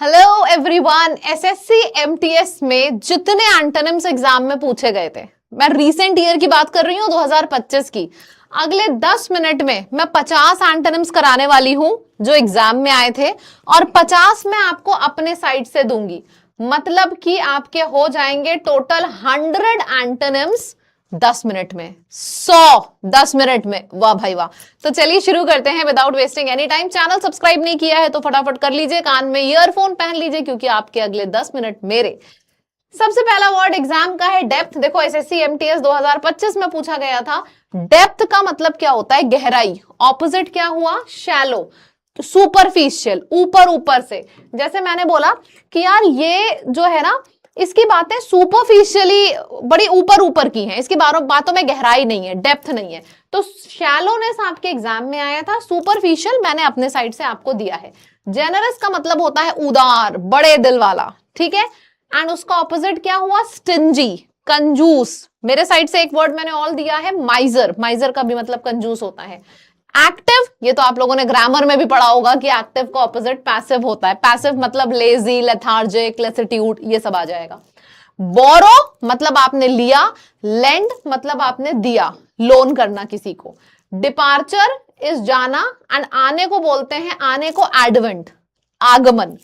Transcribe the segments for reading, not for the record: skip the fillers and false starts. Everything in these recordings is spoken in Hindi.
Hello everyone. एसएससी एमटीएस में जितने एंटोनिम्स एग्जाम में पूछे गए थे, मैं रीसेंट ईयर की बात कर रही हूँ 2025 की, अगले 10 मिनट में मैं 50 एंटोनिम्स कराने वाली हूं जो एग्जाम में आए थे और 50 मैं आपको अपने साइड से दूंगी। मतलब कि आपके हो जाएंगे टोटल 100 एंटोनिम्स 10 मिनट में, 100 10 मिनट में। वाह भाई वाह। तो चलिए शुरू करते हैं without wasting any time. Channel subscribe नहीं किया है तो फटाफट कर लीजिए, कान में ईयरफोन पहन लीजिए क्योंकि आपके अगले 10 मिनट मेरे। सबसे पहला वर्ड एग्जाम का है डेप्थ। देखो एसएससी एमटीएस 2025 में पूछा गया था डेप्थ का मतलब क्या होता है, गहराई। ऑपोजिट क्या हुआ, शैलो, सुपरफिशियल, ऊपर ऊपर से। जैसे मैंने बोला कि यार ये जो है ना, इसकी बातें सुपरफिशियली बड़ी ऊपर ऊपर की हैं, इसकी बातों में गहराई नहीं है, डेप्थ नहीं है। तो शैलोनेस आपके एग्जाम में आया था, सुपरफिशियल मैंने अपने साइड से आपको दिया है। जेनरस का मतलब होता है उदार, बड़े दिल वाला, ठीक है। एंड उसका ऑपोजिट क्या हुआ, स्टिंजी, कंजूस। मेरे साइड से एक वर्ड मैंने और दिया है, माइजर। माइजर का भी मतलब कंजूस होता है। एक्टिव, ये तो आप लोगों ने ग्रामर में भी पढ़ा होगा कि एक्टिव का ऑपोजिट पैसिव होता है। पैसिव मतलब लेजी, लेथार्जिक, लेसिट्यूड, ये सब आ जाएगा। बोरो मतलब आपने लिया, लेंड मतलब आपने दिया, लोन करना किसी को। डिपार्चर इज जाना, एंड आने को बोलते हैं, आने को एडवेंट, आगमन।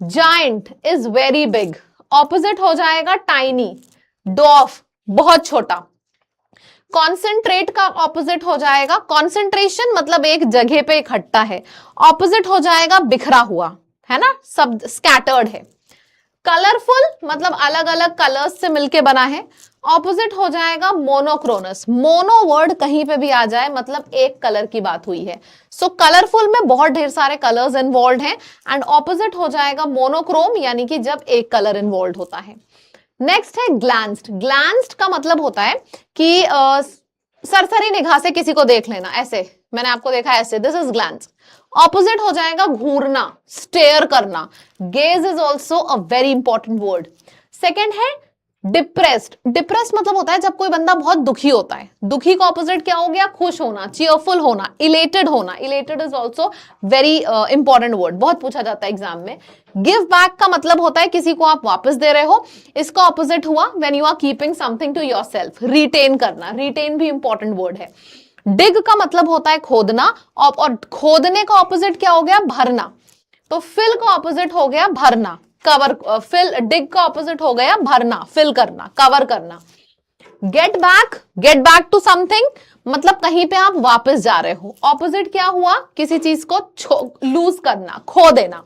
Giant is very big, opposite हो जाएगा टाइनी, डॉफ, बहुत छोटा। कॉन्सेंट्रेट का ऑपोजिट हो जाएगा, कॉन्सेंट्रेशन मतलब एक जगह पे इकट्ठा है, ऑपोजिट हो जाएगा बिखरा हुआ, है ना, सब स्कैटर्ड है। कलरफुल मतलब अलग अलग कलर्स से मिलके बना है, ऑपोजिट हो जाएगा मोनोक्रोनस। मोनो वर्ड कहीं पे भी आ जाए मतलब एक कलर की बात हुई है। सो कलरफुल में बहुत ढेर सारे कलर्स इन्वॉल्व हैं, एंड ऑपोजिट हो जाएगा मोनोक्रोम, यानी कि जब एक कलर इन्वॉल्व होता है। नेक्स्ट है ग्लैंस्ड। ग्लैंस्ड का मतलब होता है कि सरसरी निगाह से किसी को देख लेना, ऐसे मैंने आपको देखा ऐसे, दिस इज ग्लैंस। ऑपोजिट हो जाएगा घूरना, स्टेयर करना। Gauge is also a very important word. Second है डिप्रेस्ड। डिप्रेस्ड मतलब होता है जब कोई बंदा बहुत दुखी होता है। दुखी का ऑपोजिट क्या हो गया, खुश होना, चीयरफुल होना, इलेटेड होना। Elated is also very important word, बहुत पूछा जाता है एग्जाम में। गिव बैक का मतलब होता है किसी को आप वापस दे रहे हो। इसका ऑपोजिट हुआ when you are keeping something to yourself, retain करना। रिटेन भी इंपॉर्टेंट वर्ड है। डिग का मतलब होता है खोदना, और खोदने का ऑपोजिट क्या हो गया, भरना। तो फिल का ऑपोजिट हो गया भरना, कवर। फिल, डिग का ऑपोजिट हो गया भरना, फिल करना, कवर करना। गेट बैक टू समथिंग मतलब कहीं पे आप वापस जा रहे हो। ऑपोजिट क्या हुआ, किसी चीज को लूज करना, खो देना।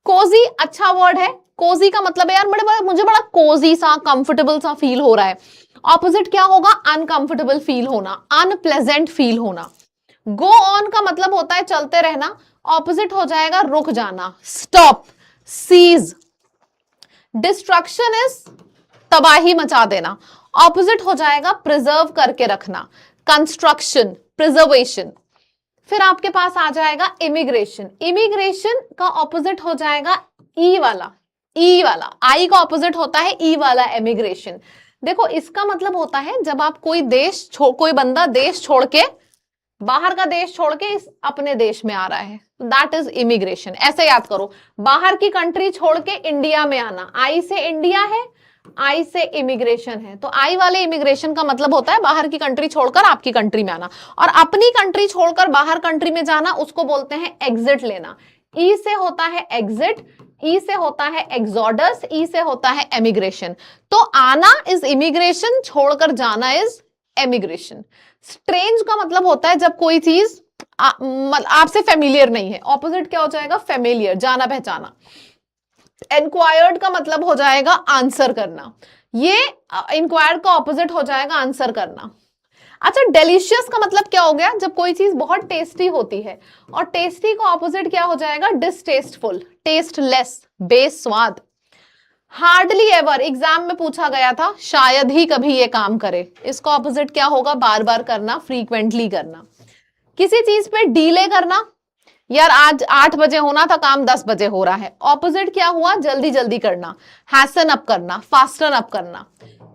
कोजी अच्छा वर्ड है। कोजी का मतलब है यार मुझे बड़ा कोजी सा, कंफर्टेबल सा फील हो रहा है। ऑपोजिट क्या होगा, अनकंफर्टेबल फील होना, अनप्लेजेंट फील होना। गो ऑन का मतलब होता है चलते रहना, ऑपोजिट हो जाएगा रुक जाना, स्टॉप, सीज। डिस्ट्रक्शन इज तबाही मचा देना, ऑपोजिट हो जाएगा प्रिजर्व करके रखना, कंस्ट्रक्शन, प्रिजर्वेशन। फिर आपके पास आ जाएगा इमिग्रेशन। इमिग्रेशन का ऑपोजिट हो जाएगा ई वाला, ई वाला। आई का ऑपोजिट होता है ई वाला, इमिग्रेशन। देखो इसका मतलब होता है जब आप कोई बंदा देश छोड़ के, बाहर का देश छोड़ के अपने देश में आ रहा है, दैट इज इमिग्रेशन। ऐसे याद करो, बाहर की कंट्री छोड़ के इंडिया में आना। आई से इंडिया है, आई से इमिग्रेशन है, तो आई वाले इमिग्रेशन का मतलब होता है बाहर की कंट्री छोड़कर आपकी कंट्री में आना। और अपनी कंट्री छोड़कर बाहर कंट्री में जाना, उसको बोलते हैं एग्जिट लेना। ई से होता है एग्जिट, ई से होता है एग्जॉडस, ई से होता है एमिग्रेशन। तो आना इज इमिग्रेशन, छोड़कर जाना इज एमिग्रेशन। स्ट्रेंज का मतलब होता है जब कोई चीज आपसे फेमिलियर नहीं है, ऑपोजिट क्या हो जाएगा, फेमिलियर, जाना पहचाना। इंक्वायर्ड का मतलब हो जाएगा आंसर करना, ये इंक्वायर्ड का ऑपोजिट हो जाएगा आंसर करना। अच्छा, डेलिशियस का मतलब क्या हो गया, जब कोई चीज बहुत टेस्टी होती है, और टेस्टी का ऑपोजिट क्या हो जाएगा, डिसटेस्टफुल, टेस्टलेस, बेस्वाद। हार्डली एवर एग्जाम में पूछा गया था, शायद ही कभी ये काम करे, इसका ऑपोजिट क्या होगा, बार बार करना, फ्रीक्वेंटली करना। किसी चीज पे डीले करना, यार आज 8 बजे होना था काम 10 बजे हो रहा है, ऑपोजिट क्या हुआ, जल्दी जल्दी करना, हैसन अप करना, फास्टन अप करना।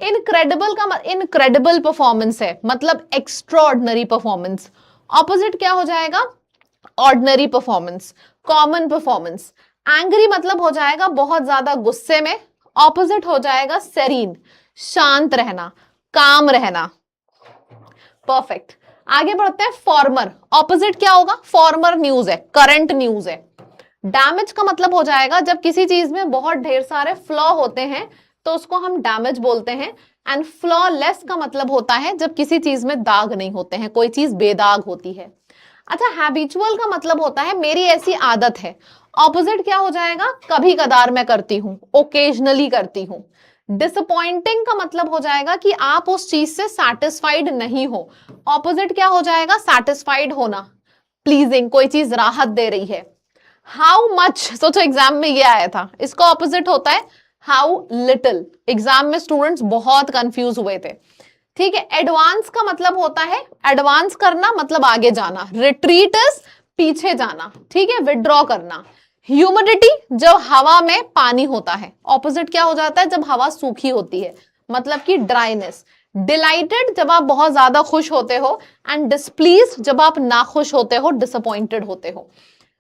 इनक्रेडिबल का इनक्रेडिबल परफॉर्मेंस है, मतलब एक्स्ट्राऑर्डिनरी परफॉर्मेंस, ऑपोजिट क्या हो जाएगा, ordinary performance, common performance. Angry मतलब हो जाएगा बहुत ज्यादा गुस्से में, ऑपोजिट हो जाएगा सेरीन, शांत रहना, काम रहना। परफेक्ट। आगे बढ़ते हैं, फॉर्मर, ऑपोजिट क्या होगा? फॉर्मर न्यूज है, करंट न्यूज है। डैमेज का मतलब हो जाएगा जब किसी चीज में बहुत ढेर सारे फ्लॉ होते हैं तो उसको हम डैमेज बोलते हैं। एंड फ्लॉलेस का मतलब होता है जब किसी चीज में दाग नहीं होते हैं, कोई चीज बेदाग होती है। अच्छा, हैबिचुअल का मतलब होता है मेरी ऐसी आदत है। ऑपोजिट क्या हो जाएगा? कभी कदार मैं करती हूं, ओकेजनली करती हूं। डिसअपॉइंटिंग का मतलब हो जाएगा कि आप उस चीज से सैटिस्फाइड नहीं हो। ऑपोजिट क्या हो जाएगा? सैटिस्फाइड होना, प्लीजिंग, कोई चीज राहत दे रही है। हाउ मच, सोचो एग्जाम में ये आया था, इसका ऑपोजिट होता है हाउ लिटिल। एग्जाम में स्टूडेंट्स बहुत कंफ्यूज हुए थे। ठीक है, एडवांस का मतलब होता है एडवांस करना, मतलब आगे जाना। रिट्रीट इज पीछे जाना, ठीक है, विड्रॉ करना। ह्यूमिडिटी, जब हवा में पानी होता है। ऑपोजिट क्या हो जाता है? जब हवा सूखी होती है, मतलब कि ड्राइनेस। डिलाइटेड, जब आप बहुत ज्यादा खुश होते हो। एंड डिस्प्लीज, जब आप नाखुश होते हो, डिसअपॉइंटेड होते हो।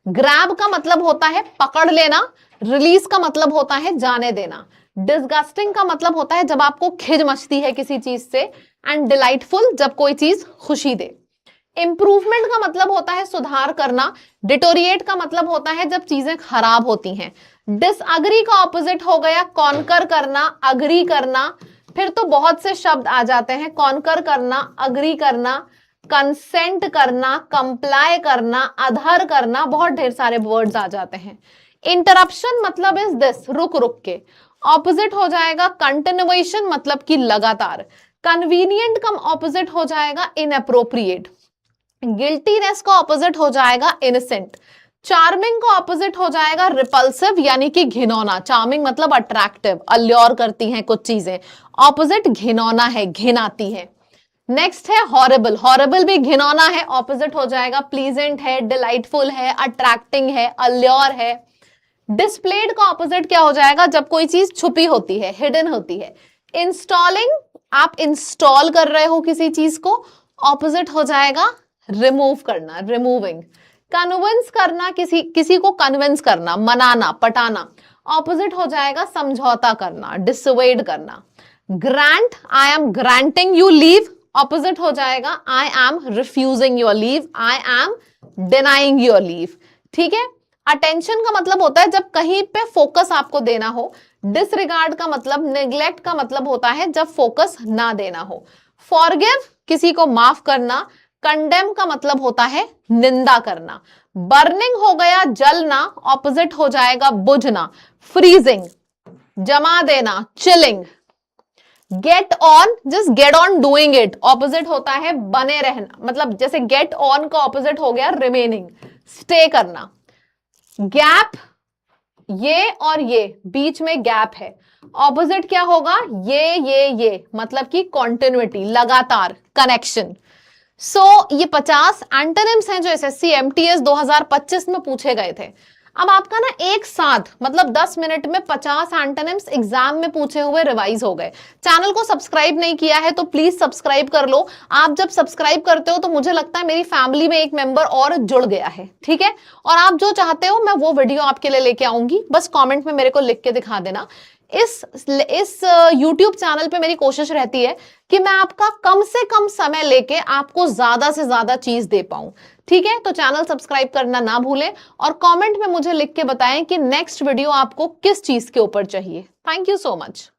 ग्रैब का मतलब होता है पकड़ लेना। रिलीज का मतलब होता है जाने देना। डिसगस्टिंग का मतलब होता है जब आपको खिज मचती है किसी चीज से। एंड डिलाइटफुल, जब कोई चीज खुशी दे। इंप्रूवमेंट का मतलब होता है सुधार करना। डिटोरिएट का मतलब होता है जब चीजें खराब होती हैं। डिसअग्री का ऑपोजिट हो गया कॉन्कर करना, अग्री करना। फिर तो बहुत से शब्द आ जाते हैं, कॉन्कर करना, अग्री करना, कंसेंट करना, कंप्लाई करना, अधर करना, बहुत ढेर सारे वर्ड्स आ जाते हैं। इंटरप्शन मतलब इज दिस, रुक रुक के। ऑपोजिट हो जाएगा कंटिन्यूएशन, मतलब कि लगातार। कन्वीनियंट का ऑपोजिट हो जाएगा इनअप्रोप्रिएट। गिल्टीनेस का ऑपोजिट हो जाएगा इनोसेंट। चार्मिंग का ऑपोजिट हो जाएगा रिपल्सिव, यानी कि घिनौना। चार्मिंग मतलब अट्रैक्टिव, अल्योर करती हैं कुछ चीजें। ऑपोजिट घिनौना है, घिन आती है। नेक्स्ट है हॉरिबल, हॉरिबल भी घिनौना है, ऑपोजिट हो जाएगा प्लीजेंट है, डिलाइटफुल है, अट्रैक्टिंग है, अल्योर है। डिस्प्लेड का ऑपोजिट क्या हो जाएगा? जब कोई चीज छुपी होती है, हिडन होती है। इंस्टॉलिंग, आप इंस्टॉल कर रहे हो किसी चीज को, ऑपोजिट हो जाएगा रिमूव करना, रिमूविंग। कन्विंस करना, किसी को कन्विंस करना, मनाना, पटाना, ऑपोजिट हो जाएगा समझौता करना, डिसवेड करना। Grant, I am granting you leave, opposite हो जाएगा I am refusing your leave, I am denying your leave. ठीक है। अटेंशन का मतलब होता है जब कहीं पे फोकस आपको देना हो। डिसरिगार्ड का मतलब, नेग्लेक्ट का मतलब होता है जब फोकस ना देना हो। फॉरगिव, किसी को माफ करना। कंडेम का मतलब होता है निंदा करना। बर्निंग हो गया जलना, ऑपोजिट हो जाएगा बुझना। फ्रीजिंग, जमा देना, chilling. Get on, just get on doing it, opposite होता है बने रहना, मतलब जैसे गेट ऑन का ऑपोजिट हो गया रिमेनिंग, स्टे करना। गैप, ये और ये बीच में गैप है, ऑपोजिट क्या होगा? ये मतलब कि कॉन्टिन्यूटी, लगातार, कनेक्शन। ये 50 एंटोनिम्स हैं जो एसएससी एमटीएस 2025 में पूछे गए थे। अब आपका ना एक साथ मतलब 10 मिनट में 50 एंटोनिम्स एग्जाम में पूछे हुए रिवाइज हो गए। चैनल को सब्सक्राइब नहीं किया है तो प्लीज सब्सक्राइब कर लो। आप जब सब्सक्राइब करते हो तो मुझे लगता है मेरी फैमिली में एक मेंबर और जुड़ गया है, ठीक है। और आप जो चाहते हो मैं वो वीडियो आपके लिए लेके आऊंगी, बस कॉमेंट में मेरे को लिख के दिखा देना। इस YouTube चैनल पे मेरी कोशिश रहती है कि मैं आपका कम से कम समय लेके आपको ज्यादा से ज्यादा चीज दे पाऊं, ठीक है। तो चैनल सब्सक्राइब करना ना भूलें और कमेंट में मुझे लिख के बताएं कि नेक्स्ट वीडियो आपको किस चीज के ऊपर चाहिए। Thank you so much.